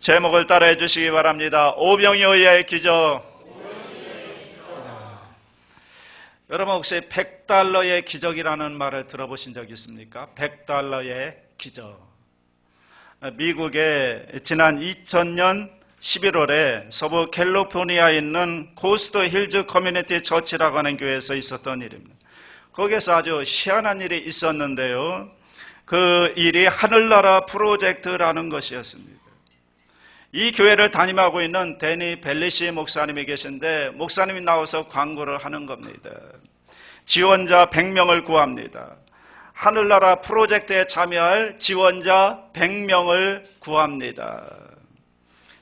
제목을 따라해 주시기 바랍니다. 오병이어의 기적. 여러분 혹시 100달러의 기적이라는 말을 들어보신 적 있습니까? 100달러의 기적. 미국의 지난 2000년 11월에 서부 캘리포니아에 있는 고스트 힐즈 커뮤니티 처치라고 하는 교회에서 있었던 일입니다. 거기에서 아주 희한한 일이 있었는데요. 그 일이 하늘나라 프로젝트라는 것이었습니다. 이 교회를 담임하고 있는 데니 벨리시 목사님이 계신데 목사님이 나와서 광고를 하는 겁니다. 지원자 100명을 구합니다. 하늘나라 프로젝트에 참여할 지원자 100명을 구합니다.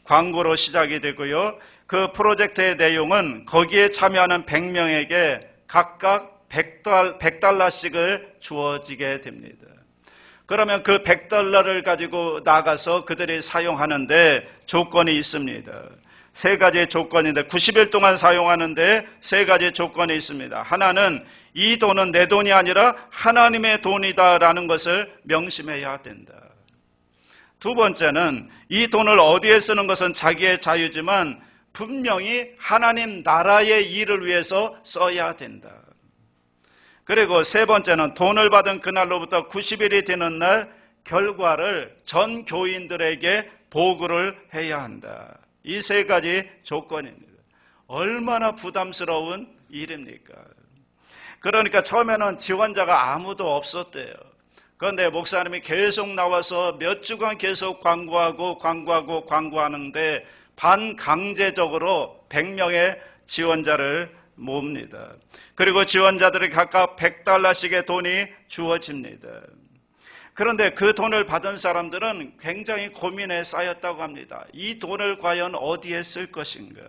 광고로 시작이 되고요. 그 프로젝트의 내용은 거기에 참여하는 100명에게 각각 100달러씩을 주어지게 됩니다. 그러면 그 100달러를 가지고 나가서 그들이 사용하는데 조건이 있습니다. 세 가지의 조건인데 90일 동안 사용하는데 세 가지 조건이 있습니다. 하나는 이 돈은 내 돈이 아니라 하나님의 돈이다라는 것을 명심해야 된다. 두 번째는 이 돈을 어디에 쓰는 것은 자기의 자유지만 분명히 하나님 나라의 일을 위해서 써야 된다. 그리고 세 번째는 돈을 받은 그날로부터 90일이 되는 날 결과를 전 교인들에게 보고를 해야 한다. 이 세 가지 조건입니다. 얼마나 부담스러운 일입니까? 그러니까 처음에는 지원자가 아무도 없었대요. 그런데 목사님이 계속 나와서 몇 주간 계속 광고하는데 반강제적으로 100명의 지원자를 모읍니다. 그리고 지원자들이 각각 100달러씩의 돈이 주어집니다. 그런데 그 돈을 받은 사람들은 굉장히 고민에 쌓였다고 합니다. 이 돈을 과연 어디에 쓸 것인가?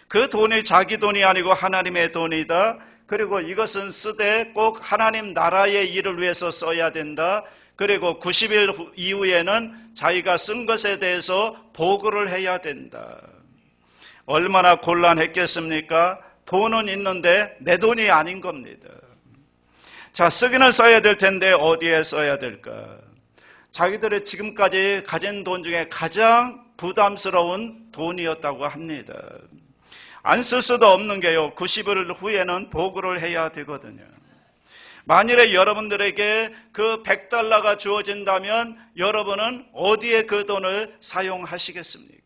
그 돈이 자기 돈이 아니고 하나님의 돈이다. 그리고 이것은 쓰되 꼭 하나님 나라의 일을 위해서 써야 된다. 그리고 90일 이후에는 자기가 쓴 것에 대해서 보고를 해야 된다. 얼마나 곤란했겠습니까? 돈은 있는데 내 돈이 아닌 겁니다. 자, 쓰기는 써야 될 텐데 어디에 써야 될까? 자기들이 지금까지 가진 돈 중에 가장 부담스러운 돈이었다고 합니다. 안 쓸 수도 없는 게요. 90일 후에는 보고를 해야 되거든요. 만일에 여러분들에게 그 100달러가 주어진다면 여러분은 어디에 그 돈을 사용하시겠습니까?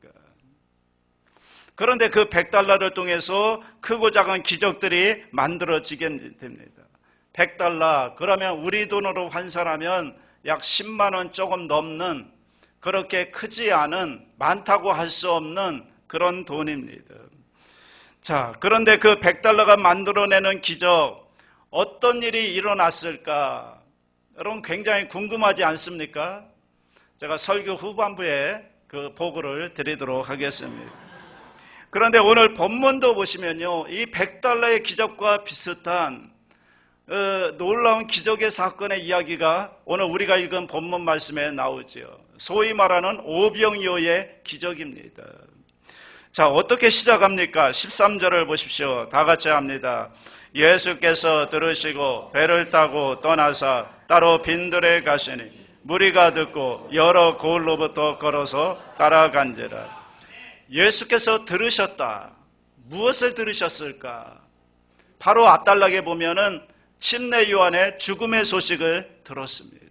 그런데 그 100달러를 통해서 크고 작은 기적들이 만들어지게 됩니다. 100달러, 그러면 우리 돈으로 환산하면 약 10만 원 조금 넘는, 그렇게 크지 않은, 많다고 할 수 없는 그런 돈입니다. 자, 그런데 그 100달러가 만들어내는 기적, 어떤 일이 일어났을까? 여러분 굉장히 궁금하지 않습니까? 제가 설교 후반부에 그 보고를 드리도록 하겠습니다. 그런데 오늘 본문도 보시면요, 이 100달러의 기적과 비슷한 놀라운 기적의 사건의 이야기가 오늘 우리가 읽은 본문 말씀에 나오죠. 소위 말하는 오병이어의 기적입니다. 자, 어떻게 시작합니까? 13절을 보십시오. 다 같이 합니다. 예수께서 들으시고 배를 타고 떠나사 따로 빈들에 가시니 무리가 듣고 여러 고을로부터 걸어서 따라간지라. 예수께서 들으셨다. 무엇을 들으셨을까? 바로 앞단락에 보면은 침례 요한의 죽음의 소식을 들었습니다.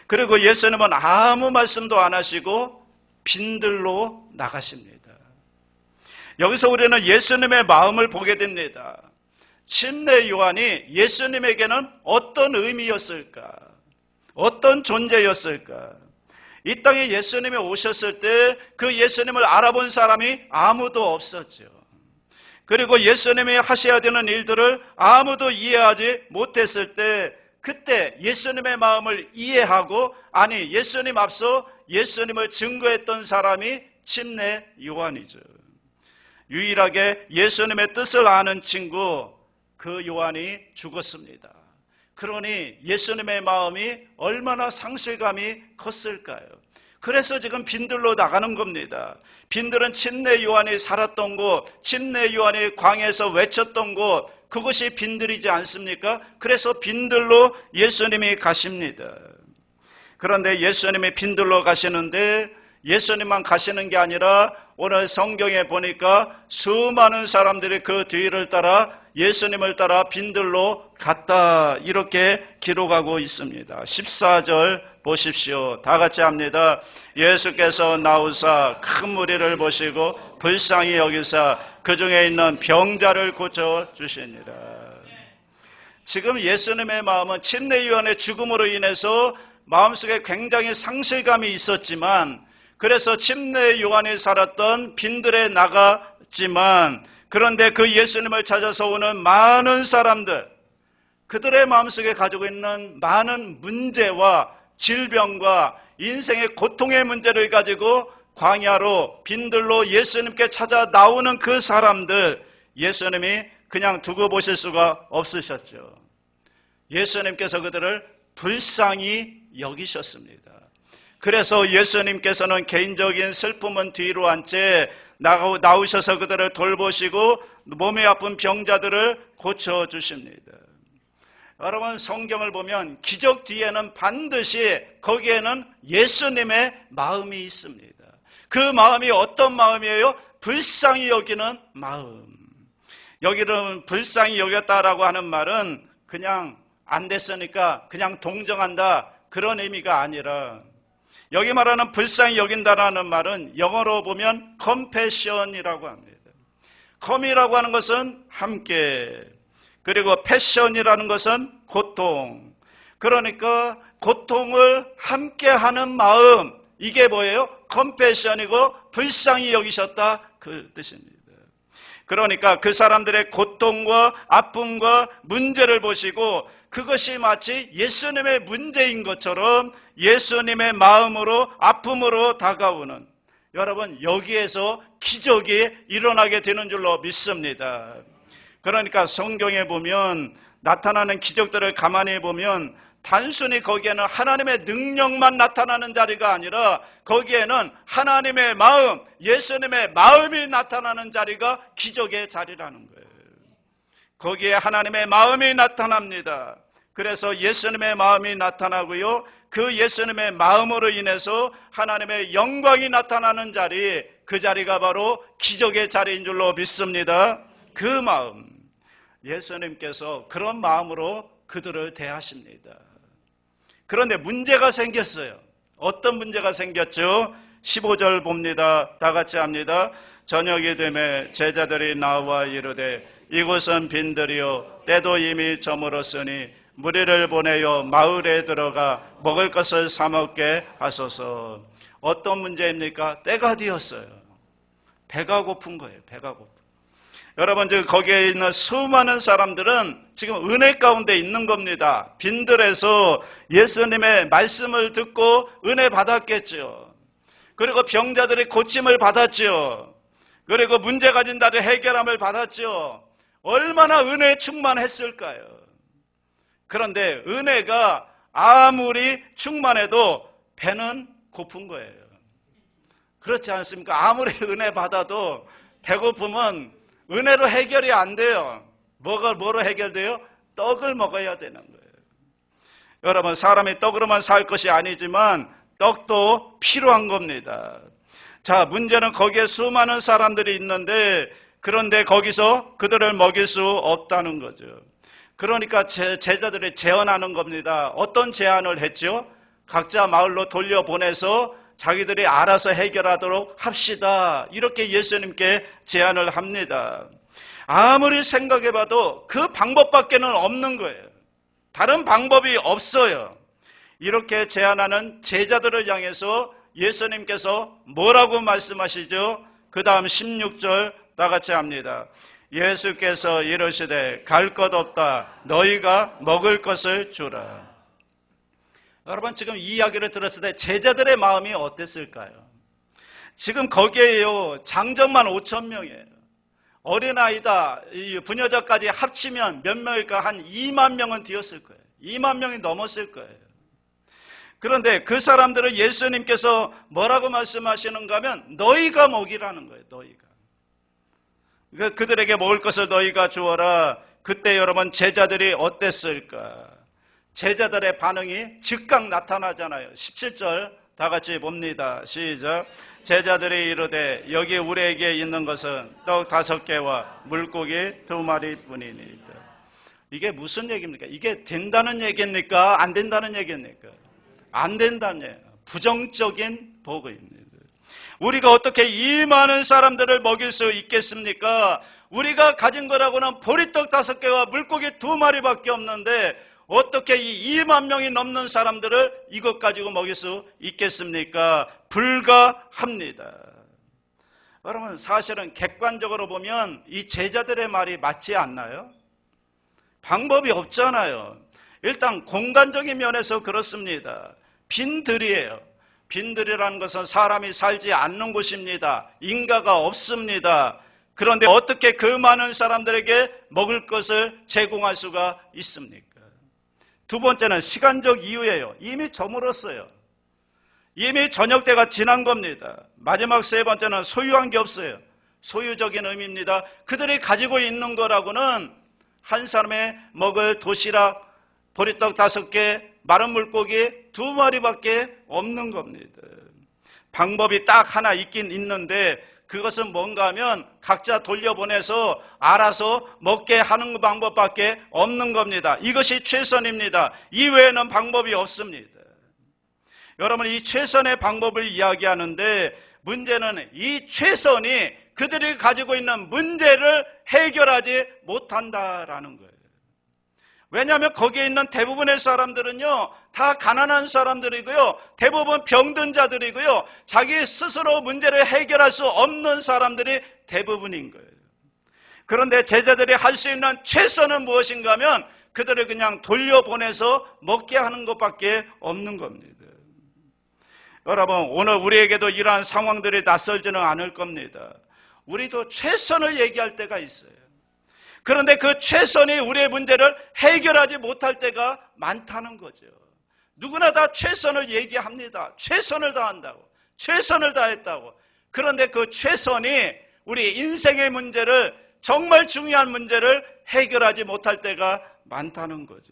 그리고 예수님은 아무 말씀도 안 하시고 빈들로 나가십니다. 여기서 우리는 예수님의 마음을 보게 됩니다. 침례 요한이 예수님에게는 어떤 의미였을까? 어떤 존재였을까? 이 땅에 예수님이 오셨을 때 그 예수님을 알아본 사람이 아무도 없었죠. 그리고 예수님이 하셔야 되는 일들을 아무도 이해하지 못했을 때 그때 예수님의 마음을 이해하고, 아니 예수님 앞서 예수님을 증거했던 사람이 침례 요한이죠. 유일하게 예수님의 뜻을 아는 친구, 그 요한이 죽었습니다. 그러니 예수님의 마음이 얼마나 상실감이 컸을까요? 그래서 지금 빈들로 나가는 겁니다. 빈들은 침례 요한이 살았던 곳, 침례 요한이 광야에서 외쳤던 곳, 그것이 빈들이지 않습니까? 그래서 빈들로 예수님이 가십니다. 그런데 예수님이 빈들로 가시는데 예수님만 가시는 게 아니라 오늘 성경에 보니까 수많은 사람들이 그 뒤를 따라 예수님을 따라 빈들로 갔다, 이렇게 기록하고 있습니다. 14절 보십시오. 다 같이 합니다. 예수께서 나오사 큰 무리를 보시고 불쌍히 여기사 그 중에 있는 병자를 고쳐주시니라. 지금 예수님의 마음은 침례 요한의 죽음으로 인해서 마음속에 굉장히 상실감이 있었지만, 그래서 침례 요한이 살았던 빈들에 나갔지만, 그런데 그 예수님을 찾아서 오는 많은 사람들, 그들의 마음속에 가지고 있는 많은 문제와 질병과 인생의 고통의 문제를 가지고 광야로 빈들로 예수님께 찾아 나오는 그 사람들, 예수님이 그냥 두고 보실 수가 없으셨죠. 예수님께서 그들을 불쌍히 여기셨습니다. 그래서 예수님께서는 개인적인 슬픔은 뒤로 한 채 나오셔서 그들을 돌보시고 몸이 아픈 병자들을 고쳐주십니다. 여러분, 성경을 보면 기적 뒤에는 반드시 거기에는 예수님의 마음이 있습니다. 그 마음이 어떤 마음이에요? 불쌍히 여기는 마음. 여기는 불쌍히 여겼다라고 하는 말은 그냥 안 됐으니까 그냥 동정한다, 그런 의미가 아니라, 여기 말하는 불쌍히 여긴다라는 말은 영어로 보면 compassion이라고 합니다. com이라고 하는 것은 함께, 그리고 passion이라는 것은 고통. 그러니까 고통을 함께하는 마음, 이게 뭐예요? compassion이고 불쌍히 여기셨다, 그 뜻입니다. 그러니까 그 사람들의 고통과 아픔과 문제를 보시고 그것이 마치 예수님의 문제인 것처럼 예수님의 마음으로, 아픔으로 다가오는, 여러분, 여기에서 기적이 일어나게 되는 줄로 믿습니다. 그러니까 성경에 보면 나타나는 기적들을 가만히 보면 단순히 거기에는 하나님의 능력만 나타나는 자리가 아니라 거기에는 하나님의 마음, 예수님의 마음이 나타나는 자리가 기적의 자리라는 거예요. 거기에 하나님의 마음이 나타납니다. 그래서 예수님의 마음이 나타나고요, 그 예수님의 마음으로 인해서 하나님의 영광이 나타나는 자리, 그 자리가 바로 기적의 자리인 줄로 믿습니다. 그 마음, 예수님께서 그런 마음으로 그들을 대하십니다. 그런데 문제가 생겼어요. 어떤 문제가 생겼죠? 15절 봅니다. 다 같이 합니다. 저녁이 되매 제자들이 나와 이르되 이곳은 빈들이요 때도 이미 저물었으니 무리를 보내어 마을에 들어가 먹을 것을 사 먹게 하소서. 어떤 문제입니까? 때가 되었어요. 배가 고픈 거예요. 배가 고픈. 여러분, 지금 거기에 있는 수많은 사람들은 지금 은혜 가운데 있는 겁니다. 빈들에서 예수님의 말씀을 듣고 은혜 받았겠죠. 그리고 병자들이 고침을 받았죠. 그리고 문제 가진 자들이 해결함을 받았죠. 얼마나 은혜에 충만했을까요? 그런데 은혜가 아무리 충만해도 배는 고픈 거예요. 그렇지 않습니까? 아무리 은혜 받아도 배고픔은 은혜로 해결이 안 돼요. 뭐로 해결돼요? 떡을 먹어야 되는 거예요. 여러분, 사람이 떡으로만 살 것이 아니지만 떡도 필요한 겁니다. 자, 문제는 거기에 수많은 사람들이 있는데, 그런데 거기서 그들을 먹일 수 없다는 거죠. 그러니까 제자들이 제안하는 겁니다. 어떤 제안을 했죠? 각자 마을로 돌려보내서 자기들이 알아서 해결하도록 합시다, 이렇게 예수님께 제안을 합니다. 아무리 생각해봐도 그 방법밖에는 없는 거예요. 다른 방법이 없어요. 이렇게 제안하는 제자들을 향해서 예수님께서 뭐라고 말씀하시죠? 그 다음 16절 다 같이 합니다. 예수께서 이르시되 갈 것 없다, 너희가 먹을 것을 주라. 여러분, 지금 이 이야기를 들었을 때 제자들의 마음이 어땠을까요? 지금 거기에요, 장정만 5,000명이에요. 어린아이다, 부녀자까지 합치면 몇 명일까? 한 2만 명은 되었을 거예요. 2만 명이 넘었을 거예요. 그런데 그 사람들은 예수님께서 뭐라고 말씀하시는가 하면 너희가 먹이라는 거예요. 너희가. 그들에게 먹을 것을 너희가 주어라. 그때 여러분, 제자들이 어땠을까? 제자들의 반응이 즉각 나타나잖아요. 17절 다 같이 봅니다. 시작. 제자들이 이르되 여기 우리에게 있는 것은 떡 5개와 물고기 2마리 뿐이니이다. 이게 무슨 얘기입니까? 이게 된다는 얘기입니까? 안 된다는 얘기입니까? 안 된다는 얘기. 부정적인 복음입니다. 우리가 어떻게 이 많은 사람들을 먹일 수 있겠습니까? 우리가 가진 거라고는 보리떡 5개와 물고기 2마리밖에 없는데 어떻게 이 2만 명이 넘는 사람들을 이것 가지고 먹일 수 있겠습니까? 불가합니다. 여러분, 사실은 객관적으로 보면 이 제자들의 말이 맞지 않나요? 방법이 없잖아요. 일단 공간적인 면에서 그렇습니다. 빈들이에요. 빈들이라는 것은 사람이 살지 않는 곳입니다. 인가가 없습니다. 그런데 어떻게 그 많은 사람들에게 먹을 것을 제공할 수가 있습니까? 두 번째는 시간적 이유예요. 이미 저물었어요. 이미 저녁 때가 지난 겁니다. 마지막 세 번째는 소유한 게 없어요. 소유적인 의미입니다. 그들이 가지고 있는 거라고는 한 사람의 먹을 도시락, 보리떡 5개, 마른 물고기 2마리밖에 없는 겁니다. 방법이 딱 하나 있긴 있는데 그것은 뭔가 하면 각자 돌려보내서 알아서 먹게 하는 방법밖에 없는 겁니다. 이것이 최선입니다. 이외에는 방법이 없습니다. 여러분, 이 최선의 방법을 이야기하는데 문제는 이 최선이 그들이 가지고 있는 문제를 해결하지 못한다라는 거예요. 왜냐하면 거기에 있는 대부분의 사람들은요, 다 가난한 사람들이고요, 대부분 병든 자들이고요, 자기 스스로 문제를 해결할 수 없는 사람들이 대부분인 거예요. 그런데 제자들이 할 수 있는 최선은 무엇인가 하면 그들을 그냥 돌려보내서 먹게 하는 것밖에 없는 겁니다. 여러분, 오늘 우리에게도 이러한 상황들이 낯설지는 않을 겁니다. 우리도 최선을 얘기할 때가 있어요. 그런데 그 최선이 우리의 문제를 해결하지 못할 때가 많다는 거죠. 누구나 다 최선을 얘기합니다. 최선을 다한다고, 최선을 다했다고. 그런데 그 최선이 우리 인생의 문제를, 정말 중요한 문제를 해결하지 못할 때가 많다는 거죠.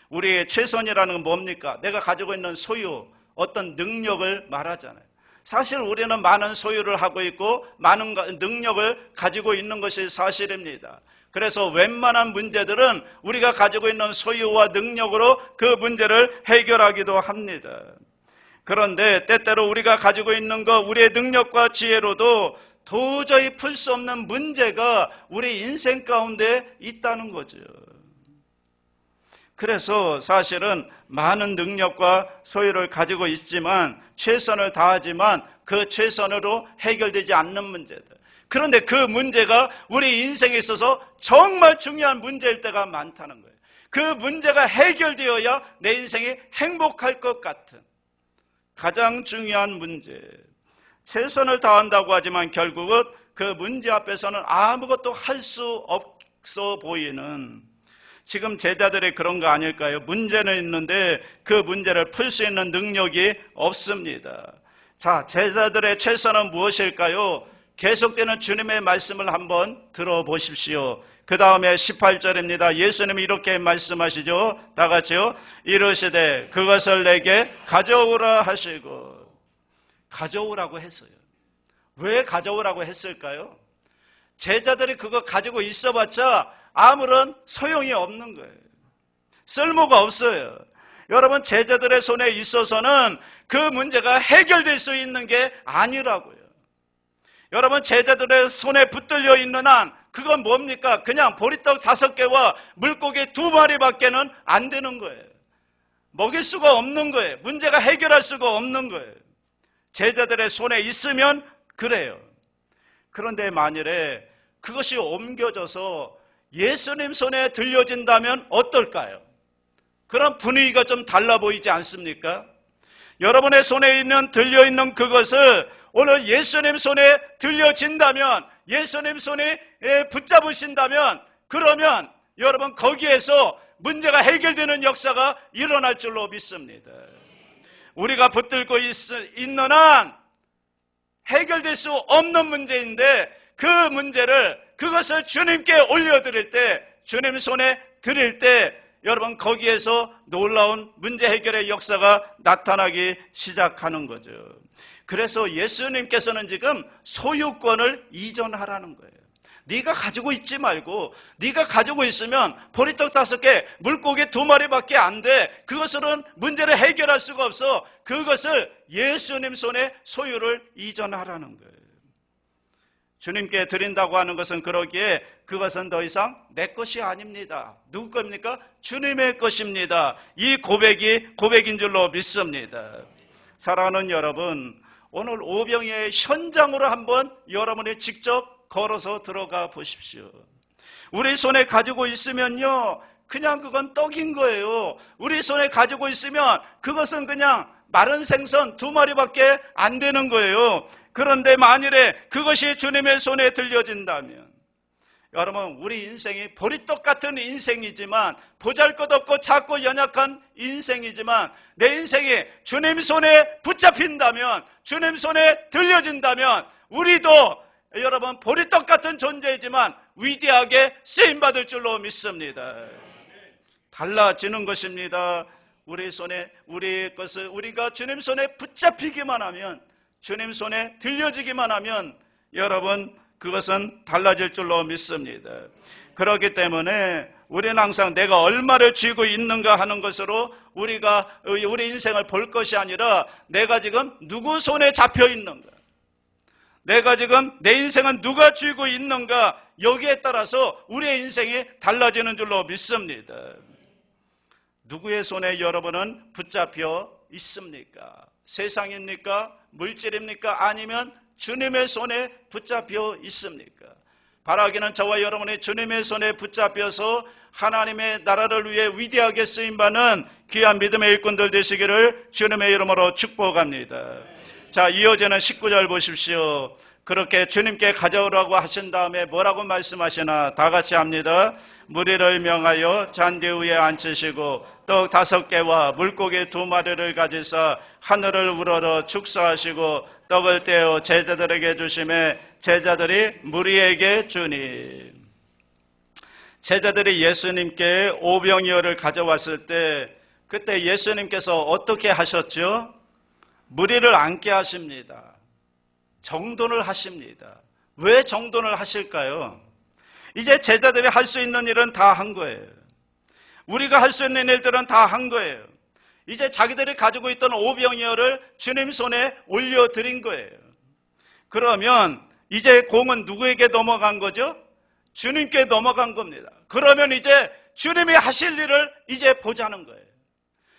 우리의 최선이라는 건 뭡니까? 내가 가지고 있는 소유, 어떤 능력을 말하잖아요. 사실 우리는 많은 소유를 하고 있고 많은 능력을 가지고 있는 것이 사실입니다. 그래서 웬만한 문제들은 우리가 가지고 있는 소유와 능력으로 그 문제를 해결하기도 합니다. 그런데 때때로 우리가 가지고 있는 것, 우리의 능력과 지혜로도 도저히 풀 수 없는 문제가 우리 인생 가운데 있다는 거죠. 그래서 사실은 많은 능력과 소유를 가지고 있지만, 최선을 다하지만 그 최선으로 해결되지 않는 문제들. 그런데 그 문제가 우리 인생에 있어서 정말 중요한 문제일 때가 많다는 거예요. 그 문제가 해결되어야 내 인생이 행복할 것 같은 가장 중요한 문제. 최선을 다한다고 하지만 결국은 그 문제 앞에서는 아무것도 할 수 없어 보이는, 지금 제자들이 그런 거 아닐까요? 문제는 있는데 그 문제를 풀 수 있는 능력이 없습니다. 자, 제자들의 최선은 무엇일까요? 계속되는 주님의 말씀을 한번 들어보십시오. 그 다음에 18절입니다. 예수님이 이렇게 말씀하시죠. 다 같이요. 이르시되 그것을 내게 가져오라 하시고. 가져오라고 했어요. 왜 가져오라고 했을까요? 제자들이 그거 가지고 있어봤자 아무런 소용이 없는 거예요. 쓸모가 없어요. 여러분, 제자들의 손에 있어서는 그 문제가 해결될 수 있는 게 아니라고요. 여러분, 제자들의 손에 붙들려 있는 한 그건 뭡니까? 그냥 보리떡 5개와 물고기 2마리밖에는 안 되는 거예요. 먹일 수가 없는 거예요. 문제가 해결할 수가 없는 거예요. 제자들의 손에 있으면 그래요. 그런데 만일에 그것이 옮겨져서 예수님 손에 들려진다면 어떨까요? 그런 분위기가 좀 달라 보이지 않습니까? 여러분의 손에 들려있는 그것을 오늘 예수님 손에 들려진다면, 예수님 손에 붙잡으신다면, 그러면 여러분 거기에서 문제가 해결되는 역사가 일어날 줄로 믿습니다. 우리가 붙들고 있는 한 해결될 수 없는 문제인데 그것을 주님께 올려드릴 때, 주님 손에 드릴 때 여러분 거기에서 놀라운 문제 해결의 역사가 나타나기 시작하는 거죠. 그래서 예수님께서는 지금 소유권을 이전하라는 거예요. 네가 가지고 있지 말고, 네가 가지고 있으면 보리떡 5개, 물고기 2마리밖에 안 돼. 그것으로는 문제를 해결할 수가 없어. 그것을 예수님 손에 소유를 이전하라는 거예요. 주님께 드린다고 하는 것은 그러기에 그것은 더 이상 내 것이 아닙니다. 누구 겁니까? 주님의 것입니다. 이 고백이 고백인 줄로 믿습니다. 사랑하는 여러분, 오늘 오병이어의 현장으로 한번 여러분이 직접 걸어서 들어가 보십시오. 우리 손에 가지고 있으면요, 그냥 그건 떡인 거예요. 우리 손에 가지고 있으면 그것은 그냥 마른 생선 2마리밖에 안 되는 거예요. 그런데 만일에 그것이 주님의 손에 들려진다면, 여러분, 우리 인생이 보리떡 같은 인생이지만, 보잘것없고 작고 연약한 인생이지만, 내 인생이 주님 손에 붙잡힌다면, 주님 손에 들려진다면, 우리도 여러분 보리떡 같은 존재이지만 위대하게 쓰임받을 줄로 믿습니다. 달라지는 것입니다. 우리 손에, 우리 것을 우리가 주님 손에 붙잡히기만 하면, 주님 손에 들려지기만 하면 여러분 그것은 달라질 줄로 믿습니다. 그렇기 때문에 우리는 항상 내가 얼마를 쥐고 있는가 하는 것으로 우리가 우리 인생을 볼 것이 아니라, 내가 지금 누구 손에 잡혀 있는가, 내가 지금 내 인생은 누가 쥐고 있는가, 여기에 따라서 우리의 인생이 달라지는 줄로 믿습니다. 누구의 손에 여러분은 붙잡혀 있습니까? 세상입니까? 물질입니까? 아니면 주님의 손에 붙잡혀 있습니까? 바라기는 저와 여러분이 주님의 손에 붙잡혀서 하나님의 나라를 위해 위대하게 쓰임받는 귀한 믿음의 일꾼들 되시기를 주님의 이름으로 축복합니다. 자, 이어지는 19절 보십시오. 그렇게 주님께 가져오라고 하신 다음에 뭐라고 말씀하시나? 다 같이 합니다. 무리를 명하여 잔디 위에 앉히시고 떡 5개와 물고기 2마리를 가지사 하늘을 우러러 축사하시고 떡을 떼어 제자들에게 주시매 제자들이 무리에게 주니. 제자들이 예수님께 오병이어를 가져왔을 때 그때 예수님께서 어떻게 하셨죠? 무리를 앉게 하십니다. 정돈을 하십니다. 왜 정돈을 하실까요? 이제 제자들이 할 수 있는 일은 다 한 거예요. 우리가 할 수 있는 일들은 다 한 거예요. 이제 자기들이 가지고 있던 오병이어를 주님 손에 올려드린 거예요. 그러면 이제 공은 누구에게 넘어간 거죠? 주님께 넘어간 겁니다. 그러면 이제 주님이 하실 일을 이제 보자는 거예요.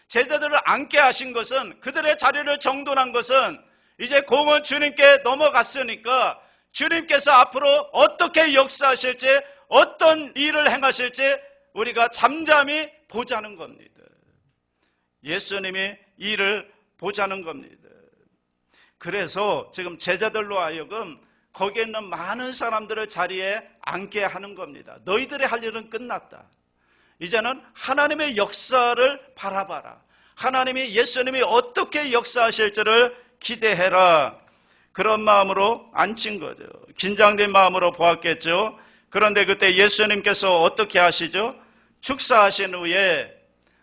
제자들을 앉게 하신 것은, 그들의 자리를 정돈한 것은 이제 공은 주님께 넘어갔으니까 주님께서 앞으로 어떻게 역사하실지, 어떤 일을 행하실지 우리가 잠잠히 보자는 겁니다. 예수님이 일을 보자는 겁니다. 그래서 지금 제자들로 하여금 거기에 있는 많은 사람들을 자리에 앉게 하는 겁니다. 너희들의 할 일은 끝났다. 이제는 하나님의 역사를 바라봐라. 하나님이, 예수님이 어떻게 역사하실지를 기대해라. 그런 마음으로 앉힌 거죠. 긴장된 마음으로 보았겠죠. 그런데 그때 예수님께서 어떻게 하시죠? 축사하신 후에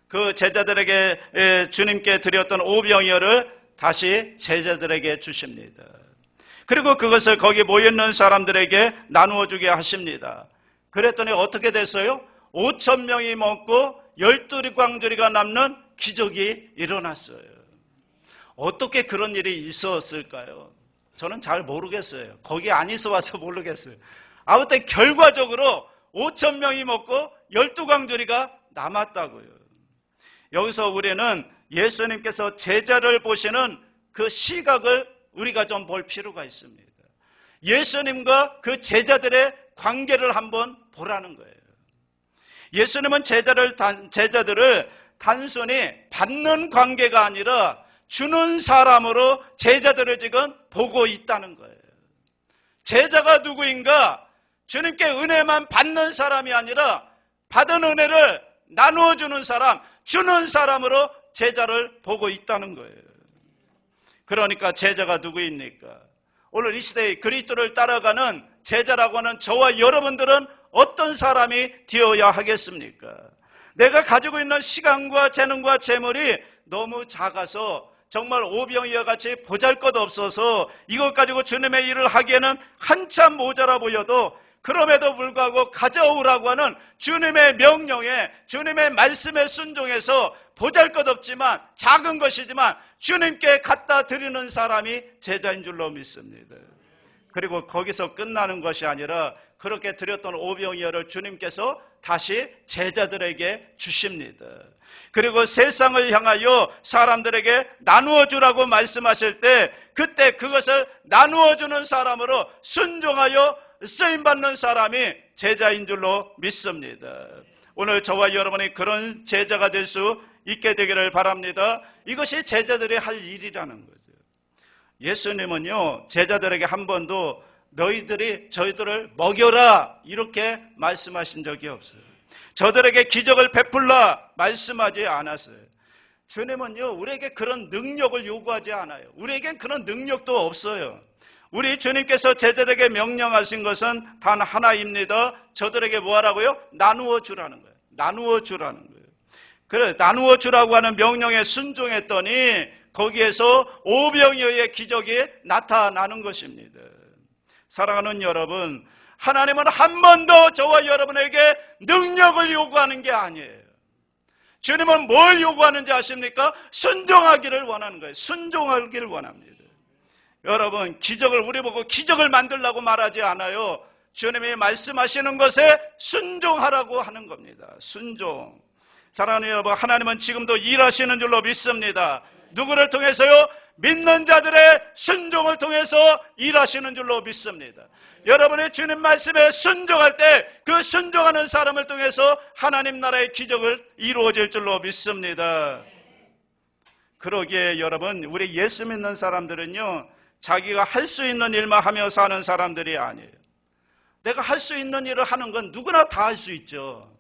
그 제자들에게 주님께 드렸던 오병이어를 다시 제자들에게 주십니다. 그리고 그것을 거기 모여있는 사람들에게 나누어 주게 하십니다. 그랬더니 어떻게 됐어요? 5,000명이 먹고 12광주리가 남는 기적이 일어났어요. 어떻게 그런 일이 있었을까요? 저는 잘 모르겠어요. 거기 안 있어 와서 모르겠어요. 아무튼 결과적으로 5,000명이 먹고 12광주리가 남았다고요. 여기서 우리는 예수님께서 제자를 보시는 그 시각을 우리가 좀 볼 필요가 있습니다. 예수님과 그 제자들의 관계를 한번 보라는 거예요. 예수님은 제자들을 단순히 받는 관계가 아니라 주는 사람으로 제자들을 지금 보고 있다는 거예요. 제자가 누구인가? 주님께 은혜만 받는 사람이 아니라 받은 은혜를 나누어 주는 사람, 주는 사람으로 제자를 보고 있다는 거예요. 그러니까 제자가 누구입니까? 오늘 이 시대의 그리스도를 따라가는 제자라고 하는 저와 여러분들은 어떤 사람이 되어야 하겠습니까? 내가 가지고 있는 시간과 재능과 재물이 너무 작아서 정말 오병이어 같이 보잘것없어서 이것 가지고 주님의 일을 하기에는 한참 모자라 보여도 그럼에도 불구하고 가져오라고 하는 주님의 명령에, 주님의 말씀에 순종해서 보잘것없지만 작은 것이지만 주님께 갖다 드리는 사람이 제자인 줄로 믿습니다. 그리고 거기서 끝나는 것이 아니라 그렇게 드렸던 오병이어를 주님께서 다시 제자들에게 주십니다. 그리고 세상을 향하여 사람들에게 나누어 주라고 말씀하실 때 그때 그것을 나누어 주는 사람으로 순종하여 쓰임받는 사람이 제자인 줄로 믿습니다. 오늘 저와 여러분이 그런 제자가 될 수 있게 되기를 바랍니다. 이것이 제자들이 할 일이라는 거죠. 예수님은요, 제자들에게 한 번도 너희들이 저희들을 먹여라 이렇게 말씀하신 적이 없어요. 저들에게 기적을 베풀라 말씀하지 않았어요. 주님은요, 우리에게 그런 능력을 요구하지 않아요. 우리에겐 그런 능력도 없어요. 우리 주님께서 제자들에게 명령하신 것은 단 하나입니다. 저들에게 뭐 하라고요? 나누어 주라는 거예요. 나누어 주라는 거예요. 그래, 나누어 주라고 하는 명령에 순종했더니 거기에서 오병이어의 기적이 나타나는 것입니다. 사랑하는 여러분, 하나님은 한 번도 저와 여러분에게 능력을 요구하는 게 아니에요. 주님은 뭘 요구하는지 아십니까? 순종하기를 원하는 거예요. 순종하기를 원합니다. 여러분, 기적을 우리 보고 기적을 만들라고 말하지 않아요. 주님이 말씀하시는 것에 순종하라고 하는 겁니다. 순종. 사랑하는 여러분, 하나님은 지금도 일하시는 줄로 믿습니다. 누구를 통해서요? 믿는 자들의 순종을 통해서 일하시는 줄로 믿습니다. 여러분의 주님 말씀에 순종할 때 그 순종하는 사람을 통해서 하나님 나라의 기적을 이루어질 줄로 믿습니다. 그러기에 여러분, 우리 예수 믿는 사람들은요, 자기가 할 수 있는 일만 하며 사는 사람들이 아니에요. 내가 할 수 있는 일을 하는 건 누구나 다 할 수 있죠.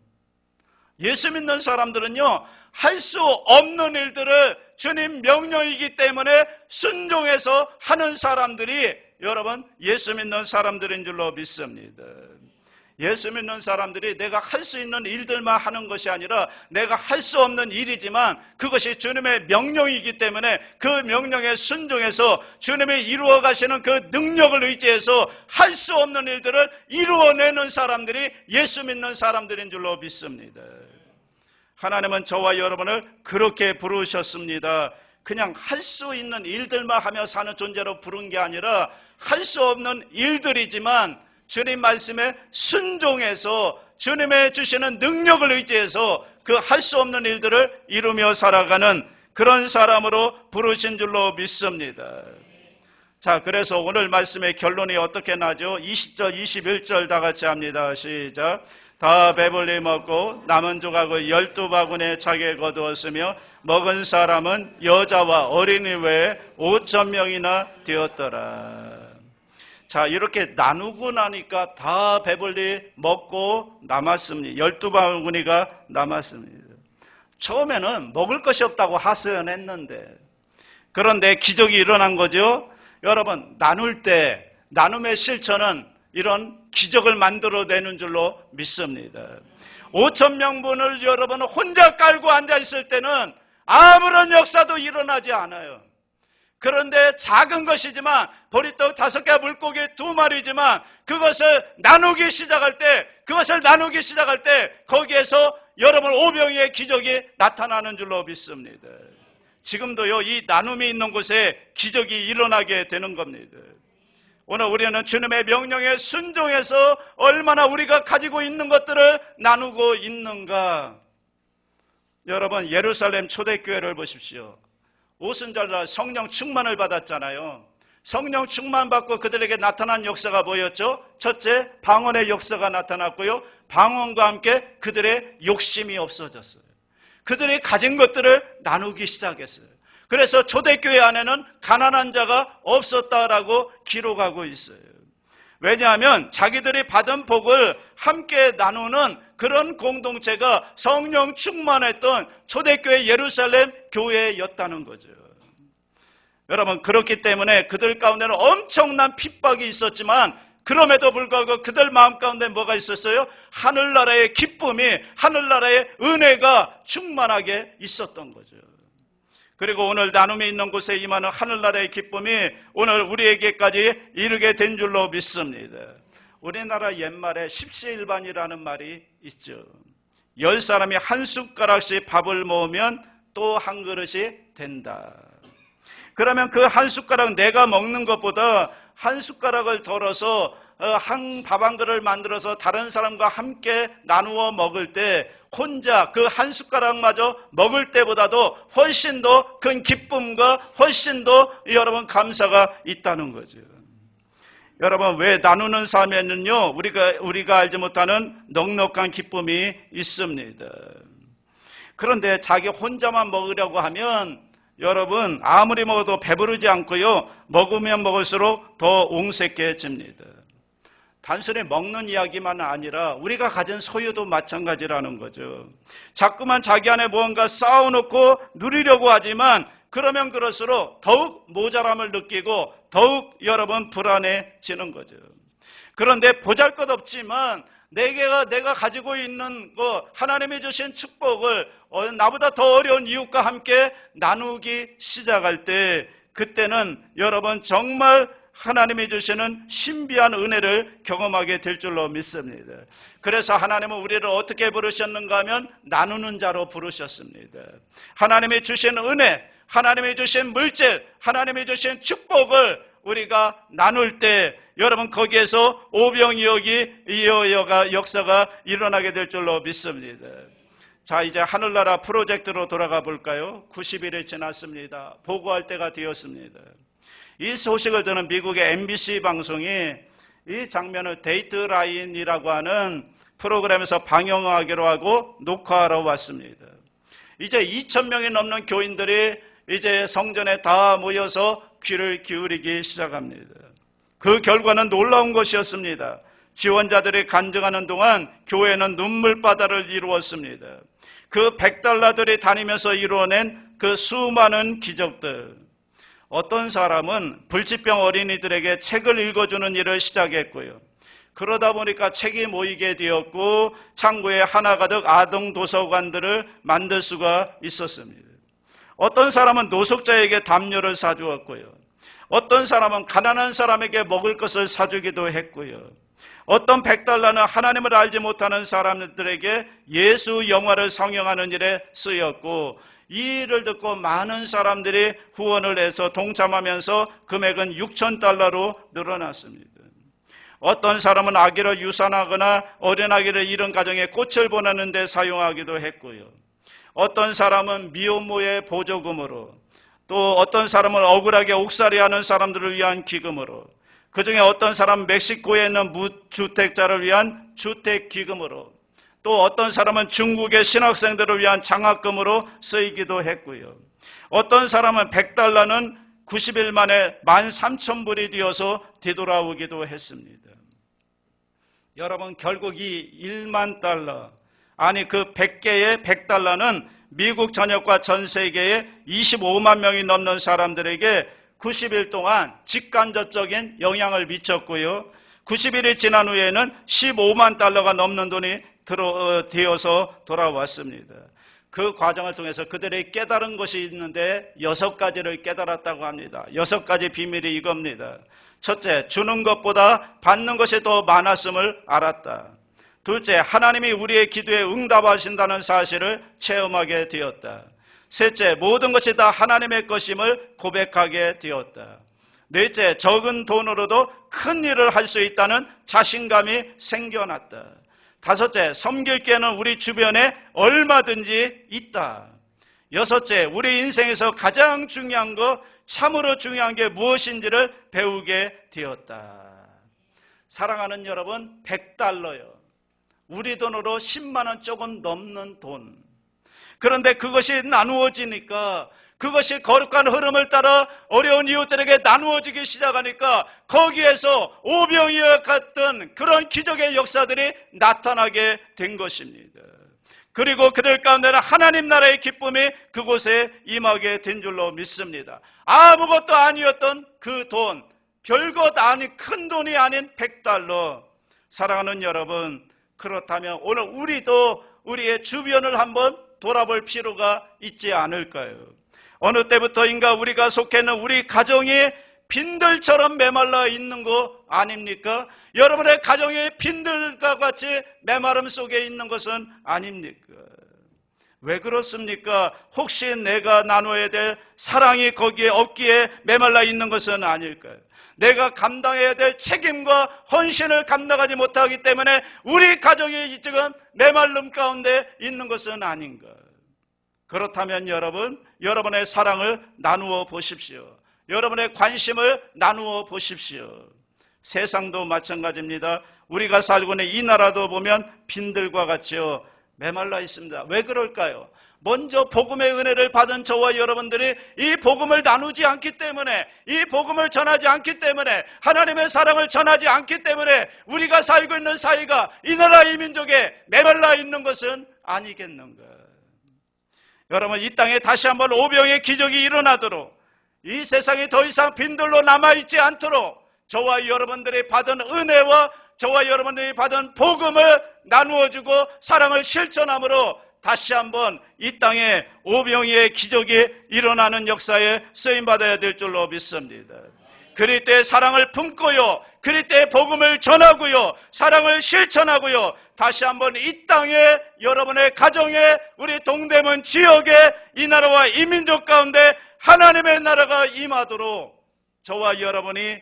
예수 믿는 사람들은요, 할 수 없는 일들을 주님 명령이기 때문에 순종해서 하는 사람들이 여러분 예수 믿는 사람들인 줄로 믿습니다. 예수 믿는 사람들이 내가 할 수 있는 일들만 하는 것이 아니라 내가 할 수 없는 일이지만 그것이 주님의 명령이기 때문에 그 명령에 순종해서 주님이 이루어 가시는 그 능력을 의지해서 할 수 없는 일들을 이루어내는 사람들이 예수 믿는 사람들인 줄로 믿습니다. 하나님은 저와 여러분을 그렇게 부르셨습니다. 그냥 할 수 있는 일들만 하며 사는 존재로 부른 게 아니라 할 수 없는 일들이지만 주님 말씀에 순종해서 주님의 주시는 능력을 의지해서 그 할 수 없는 일들을 이루며 살아가는 그런 사람으로 부르신 줄로 믿습니다. 자, 그래서 오늘 말씀의 결론이 어떻게 나죠? 20절, 21절 다 같이 합니다. 시작. 다 배불리 먹고 남은 조각을 12바구니에 차게 거두었으며 먹은 사람은 여자와 어린이 외에 5,000명이나 되었더라. 자, 이렇게 나누고 나니까 다 배불리 먹고 남았습니다. 12바구니가 남았습니다. 처음에는 먹을 것이 없다고 하소연했는데, 그런데 기적이 일어난 거죠. 여러분, 나눌 때 나눔의 실천은 이런 기적을 만들어내는 줄로 믿습니다. 5,000명분을 여러분 혼자 깔고 앉아있을 때는 아무런 역사도 일어나지 않아요. 그런데 작은 것이지만 보리떡 5개 물고기 2마리지만 그것을 나누기 시작할 때 거기에서 여러분 오병이의 기적이 나타나는 줄로 믿습니다. 지금도요, 이 나눔이 있는 곳에 기적이 일어나게 되는 겁니다. 오늘 우리는 주님의 명령에 순종해서 얼마나 우리가 가지고 있는 것들을 나누고 있는가. 여러분, 예루살렘 초대교회를 보십시오. 오순절날 성령 충만을 받았잖아요. 성령 충만 받고 그들에게 나타난 역사가 뭐였죠? 첫째, 방언의 역사가 나타났고요, 방언과 함께 그들의 욕심이 없어졌어요. 그들이 가진 것들을 나누기 시작했어요. 그래서 초대교회 안에는 가난한 자가 없었다라고 기록하고 있어요. 왜냐하면 자기들이 받은 복을 함께 나누는 그런 공동체가 성령 충만했던 초대교회 예루살렘 교회였다는 거죠. 여러분, 그렇기 때문에 그들 가운데는 엄청난 핍박이 있었지만 그럼에도 불구하고 그들 마음 가운데 뭐가 있었어요? 하늘나라의 기쁨이, 하늘나라의 은혜가 충만하게 있었던 거죠. 그리고 오늘 나눔이 있는 곳에 임하는 하늘나라의 기쁨이 오늘 우리에게까지 이르게 된 줄로 믿습니다. 우리나라 옛말에 십시일반이라는 말이 있죠. 10사람이 한 숟가락씩 밥을 모으면 또 한 그릇이 된다. 그러면 그 한 숟가락 내가 먹는 것보다 한 숟가락을 덜어서 밥 한 그릇을 만들어서 다른 사람과 함께 나누어 먹을 때 혼자 그 한 숟가락마저 먹을 때보다도 훨씬 더 큰 기쁨과 훨씬 더 여러분 감사가 있다는 거죠. 여러분, 왜 나누는 삶에는요 우리가 알지 못하는 넉넉한 기쁨이 있습니다. 그런데 자기 혼자만 먹으려고 하면 여러분 아무리 먹어도 배부르지 않고요, 먹으면 먹을수록 더 옹색해집니다. 단순히 먹는 이야기만 아니라 우리가 가진 소유도 마찬가지라는 거죠. 자꾸만 자기 안에 무언가 쌓아놓고 누리려고 하지만 그러면 그럴수록 더욱 모자람을 느끼고 더욱 여러분 불안해지는 거죠. 그런데 보잘것없지만 내가 가지고 있는 거, 하나님이 주신 축복을 나보다 더 어려운 이웃과 함께 나누기 시작할 때, 그때는 여러분 정말 하나님이 주시는 신비한 은혜를 경험하게 될 줄로 믿습니다. 그래서 하나님은 우리를 어떻게 부르셨는가 하면 나누는 자로 부르셨습니다. 하나님이 주신 은혜, 하나님이 주신 물질, 하나님이 주신 축복을 우리가 나눌 때 여러분 거기에서 오병이어기 이어여가 역사가 일어나게 될 줄로 믿습니다. 자, 이제 하늘나라 프로젝트로 돌아가 볼까요? 90일이 지났습니다. 보고할 때가 되었습니다. 이 소식을 듣는 미국의 MBC 방송이 이 장면을 데이트라인이라고 하는 프로그램에서 방영하기로 하고 녹화하러 왔습니다. 이제 2,000명이 넘는 교인들이 이제 성전에 다 모여서 귀를 기울이기 시작합니다. 그 결과는 놀라운 것이었습니다. 지원자들이 간증하는 동안 교회는 눈물바다를 이루었습니다. 그 100달러들이 다니면서 이루어낸 그 수많은 기적들. 어떤 사람은 불치병 어린이들에게 책을 읽어주는 일을 시작했고요. 그러다 보니까 책이 모이게 되었고 창고에 하나가득 아동 도서관들을 만들 수가 있었습니다. 어떤 사람은 노숙자에게 담요를 사주었고요. 어떤 사람은 가난한 사람에게 먹을 것을 사주기도 했고요. 어떤 100달러는 하나님을 알지 못하는 사람들에게 예수 영화를 상영하는 일에 쓰였고, 이 일을 듣고 많은 사람들이 후원을 해서 동참하면서 금액은 6,000달러로 늘어났습니다. 어떤 사람은 아기를 유산하거나 어린아기를 잃은 가정에 꽃을 보내는 데 사용하기도 했고요. 어떤 사람은 미혼모의 보조금으로, 또 어떤 사람은 억울하게 옥살이하는 사람들을 위한 기금으로, 그 중에 어떤 사람은 멕시코에 있는 무주택자를 위한 주택기금으로, 또 어떤 사람은 중국의 신학생들을 위한 장학금으로 쓰이기도 했고요. 어떤 사람은 100달러는 90일 만에 13,000불이 되어서 되돌아오기도 했습니다. 여러분, 결국 이 1만 달러, 아니 그 100개의 100달러는 미국 전역과 전 세계에 25만 명이 넘는 사람들에게 90일 동안 직간접적인 영향을 미쳤고요. 90일이 지난 후에는 15만 달러가 넘는 돈이 되어서 돌아왔습니다. 그 과정을 통해서 그들이 깨달은 것이 있는데 6가지를 깨달았다고 합니다. 6가지 비밀이 이겁니다. 첫째, 주는 것보다 받는 것이 더 많았음을 알았다. 둘째, 하나님이 우리의 기도에 응답하신다는 사실을 체험하게 되었다. 셋째, 모든 것이 다 하나님의 것임을 고백하게 되었다. 넷째, 적은 돈으로도 큰 일을 할 수 있다는 자신감이 생겨났다. 다섯째, 섬길 게는 우리 주변에 얼마든지 있다. 여섯째, 우리 인생에서 가장 중요한 것, 참으로 중요한 게 무엇인지를 배우게 되었다. 사랑하는 여러분, 100달러요. 우리 돈으로 10만 원 조금 넘는 돈. 그런데 그것이 나누어지니까, 그것이 거룩한 흐름을 따라 어려운 이웃들에게 나누어지기 시작하니까 거기에서 오병이어 같은 그런 기적의 역사들이 나타나게 된 것입니다. 그리고 그들 가운데는 하나님 나라의 기쁨이 그곳에 임하게 된 줄로 믿습니다. 아무것도 아니었던 그 돈, 별것 아닌 큰 돈이 아닌 100달러. 사랑하는 여러분, 그렇다면 오늘 우리도 우리의 주변을 한번 돌아볼 필요가 있지 않을까요? 어느 때부터인가 우리가 속해 있는 우리 가정이 빈들처럼 메말라 있는 거 아닙니까? 여러분의 가정이 빈들과 같이 메마름 속에 있는 것은 아닙니까? 왜 그렇습니까? 혹시 내가 나눠야 될 사랑이 거기에 없기에 메말라 있는 것은 아닐까요? 내가 감당해야 될 책임과 헌신을 감당하지 못하기 때문에 우리 가정이 지금 메말름 가운데 있는 것은 아닌가? 그렇다면 여러분, 여러분의 사랑을 나누어 보십시오. 여러분의 관심을 나누어 보십시오. 세상도 마찬가지입니다. 우리가 살고 있는 이 나라도 보면 빈들과 같이요, 메말라 있습니다. 왜 그럴까요? 먼저 복음의 은혜를 받은 저와 여러분들이 이 복음을 나누지 않기 때문에, 이 복음을 전하지 않기 때문에, 하나님의 사랑을 전하지 않기 때문에 우리가 살고 있는 사회가 이 나라 이 민족에 메말라 있는 것은 아니겠는가? 여러분, 이 땅에 다시 한번 오병의 기적이 일어나도록, 이 세상이 더 이상 빈들로 남아있지 않도록 저와 여러분들이 받은 은혜와 저와 여러분들이 받은 복음을 나누어주고 사랑을 실천함으로 다시 한번 이 땅에 오병이의 기적이 일어나는 역사에 쓰임받아야 될 줄로 믿습니다. 그럴 때 사랑을 품고요, 그럴 때 복음을 전하고요, 사랑을 실천하고요, 다시 한번 이 땅에, 여러분의 가정에, 우리 동대문 지역에, 이 나라와 이 민족 가운데 하나님의 나라가 임하도록 저와 여러분이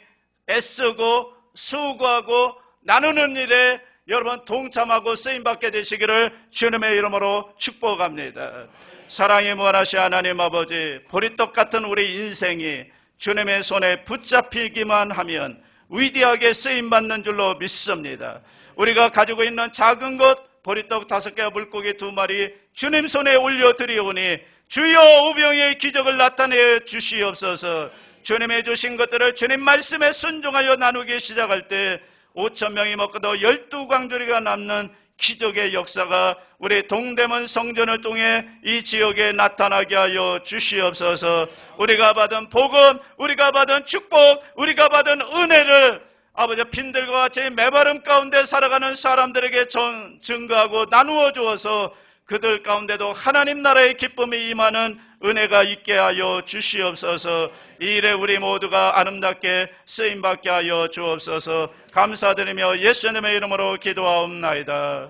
애쓰고 수고하고 나누는 일에 여러분 동참하고 쓰임받게 되시기를 주님의 이름으로 축복합니다. 사랑이 무한하신 하나님 아버지, 보리떡 같은 우리 인생이 주님의 손에 붙잡히기만 하면 위대하게 쓰임받는 줄로 믿습니다. 우리가 가지고 있는 작은 것, 보리떡 5개와 물고기 2마리 주님 손에 올려드리오니 주여 오병이의 기적을 나타내 주시옵소서. 주님의 주신 것들을 주님 말씀에 순종하여 나누기 시작할 때 5,000명이 먹고도 12광주리가 남는 기적의 역사가 우리 동대문 성전을 통해 이 지역에 나타나게 하여 주시옵소서. 우리가 받은 복음, 우리가 받은 축복, 우리가 받은 은혜를 아버지 빈들과 같이 메마름 가운데 살아가는 사람들에게 증거하고 나누어 주어서 그들 가운데도 하나님 나라의 기쁨이 임하는 은혜가 있게 하여 주시옵소서. 이 일에 우리 모두가 아름답게 쓰임받게 하여 주옵소서. 감사드리며 예수님의 이름으로 기도하옵나이다.